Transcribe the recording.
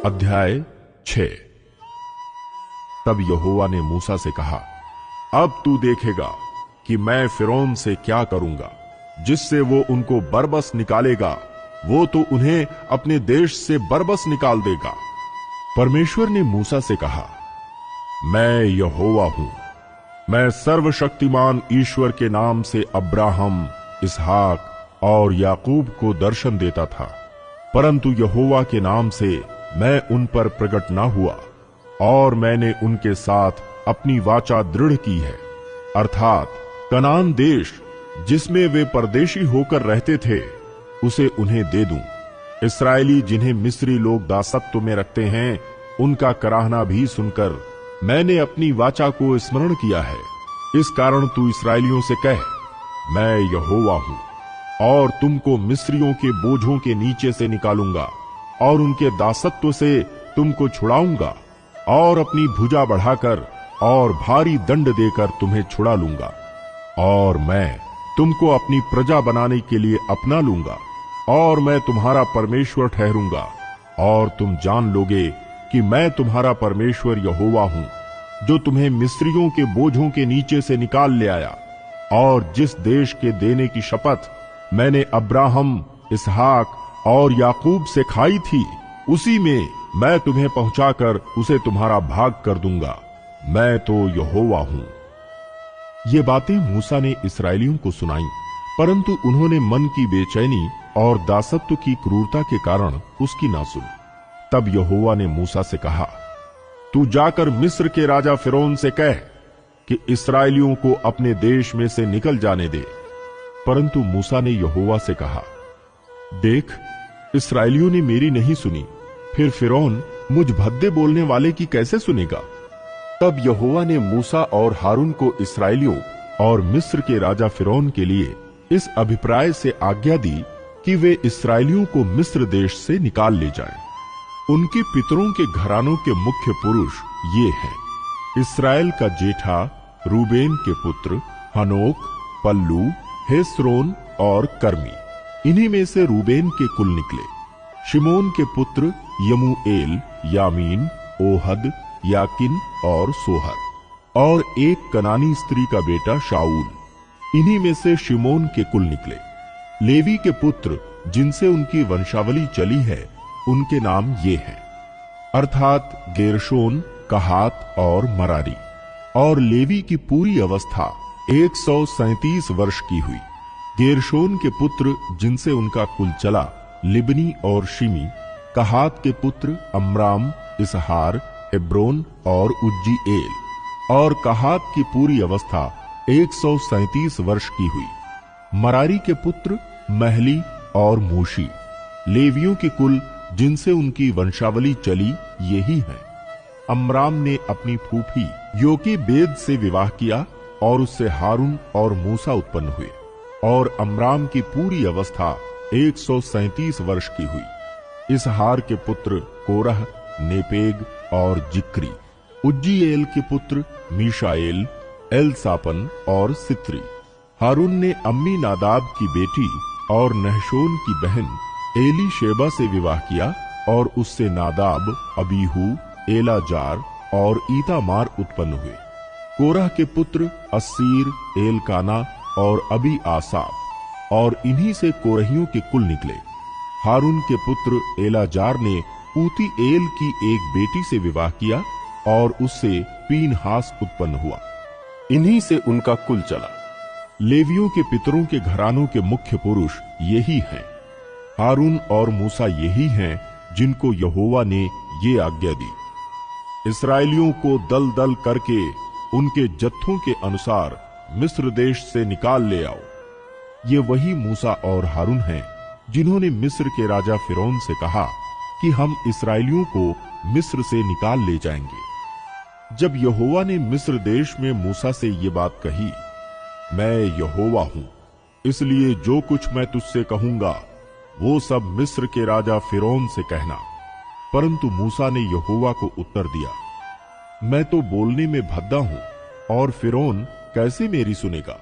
अध्याय 6। तब यहोवा ने मूसा से कहा, अब तू देखेगा कि मैं फिरौन से क्या करूंगा, जिससे वो उनको बरबस निकालेगा। वो तो उन्हें अपने देश से बरबस निकाल देगा। परमेश्वर ने मूसा से कहा, मैं यहोवा हूं। मैं सर्वशक्तिमान ईश्वर के नाम से अब्राहम, इसहाक और याकूब को दर्शन देता था, परंतु यहोवा के नाम से मैं उन पर प्रकट न हुआ, और मैंने उनके साथ अपनी वाचा दृढ़ की है, अर्थात कनान देश जिसमें वे परदेशी होकर रहते थे, उसे उन्हें दे दूं। इस्राएली जिन्हें मिस्री लोग दासत्व में रखते हैं, उनका कराहना भी सुनकर मैंने अपनी वाचा को स्मरण किया है। इस कारण तू इस्राएलियों से कह, मैं यहोवा हूं, और तुमको मिस्रियों के बोझों के नीचे से निकालूंगा, और उनके दासत्व से तुमको छुड़ाऊंगा, और अपनी भुजा बढ़ाकर और भारी दंड देकर तुम्हें छुड़ा लूंगा। और मैं तुमको अपनी प्रजा बनाने के लिए अपना लूंगा, और मैं तुम्हारा परमेश्वर ठहरूंगा, और तुम जान लोगे कि मैं तुम्हारा परमेश्वर यहोवा हूं, जो तुम्हें मिस्रियों के बोझों के नीचे से निकाल ले आया। और जिस देश के देने की शपथ मैंने अब्राहम, इसहाक और याकूब से खाई थी, उसी में मैं तुम्हें पहुंचाकर उसे तुम्हारा भाग कर दूंगा। मैं तो यहोवा हूं। ये बातें मूसा ने इस्राएलियों को सुनाई, परंतु उन्होंने मन की बेचैनी और दासत्व की क्रूरता के कारण उसकी ना सुनी। तब यहोवा ने मूसा से कहा, तू जाकर मिस्र के राजा फिरौन से कह कि इस्राएलियों को अपने देश में से निकल जाने दे। परंतु मूसा ने यहोवा से कहा, देख, इस्राएलियों ने मेरी नहीं सुनी, फिर फिरौन मुझ भद्दे बोलने वाले की कैसे सुनेगा। तब यहोवा ने मूसा और हारून को इस्राएलियों और मिस्र के राजा फिरौन के लिए इस अभिप्राय से आज्ञा दी कि वे इस्राएलियों को मिस्र देश से निकाल ले जाएं। उनके पितरों के घरानों के मुख्य पुरुष ये हैं: इस्राएल का जेठा रूबेन के पुत्र हनोक, पल्लू, हेस्रोन और कर्मी। इन्हीं में से रूबेन के कुल निकले। शिमोन के पुत्र यमूएल, यामीन, ओहद, याकिन और सोहर, और एक कनानी स्त्री का बेटा शाऊल। इन्हीं में से शिमोन के कुल निकले। लेवी के पुत्र जिनसे उनकी वंशावली चली है, उनके नाम ये हैं, अर्थात गेरशोन, कहात और मरारी। और लेवी की पूरी अवस्था 137 वर्ष की हुई। गेरशोन के पुत्र जिनसे उनका कुल चला, लिबनी और शिमी। कहात के पुत्र अम्राम, इसहार, हेब्रोन और उज्जीएल। और कहात की पूरी अवस्था 137 वर्ष की हुई। मरारी के पुत्र महली और मूशी। लेवियों के कुल जिनसे उनकी वंशावली चली यही हैं। अम्राम ने अपनी फूफी योकेबेद से विवाह किया, और उससे हारून और मूसा उत्पन्न हुए। और अम्राम की पूरी अवस्था 137 वर्ष की हुई। इसहार के पुत्र कोरह, नेपेग और जिक्री। उज्जीएल के पुत्र मीशाएल, एलसापन और सित्री। हारून ने अम्मी नादाब की बेटी और नहशोन की बहन एलीशेबा से विवाह किया, और उससे नादाब, अबीहू, एलाजार और ईतामार उत्पन्न हुए। कोरह के पुत्र अस्सीर, एलकाना और अबी आसाप, और इन्हीं से कोरहियों के कुल निकले। हारून के पुत्र एलाजार ने ऊतीएल की एक बेटी से विवाह किया, और उससे पीनहास उत्पन्न हुआ। इन्हीं से उनका कुल चला। लेवियों के पितरों के घरानों के मुख्य पुरुष यही हैं। हारून और मूसा यही हैं जिनको यहोवा ने ये आज्ञा दी, इस्राएलियों को दल दल करके उनके जत्थों के अनुसार मिस्र देश से निकाल ले आओ। ये वही मूसा और हारून हैं जिन्होंने मिस्र के राजा फिरौन से कहा कि हम इस्राएलियों को मिस्र से निकाल ले जाएंगे। जब यहोवा ने मिस्र देश में मूसा से ये बात कही, मैं यहोवा हूं, इसलिए जो कुछ मैं तुझसे कहूंगा वो सब मिस्र के राजा फिरौन से कहना। परंतु मूसा ने यहोवा को उत्तर दिया, मैं तो बोलने में भद्दा हूं, और फिरौन कैसे मेरी सुनेगा।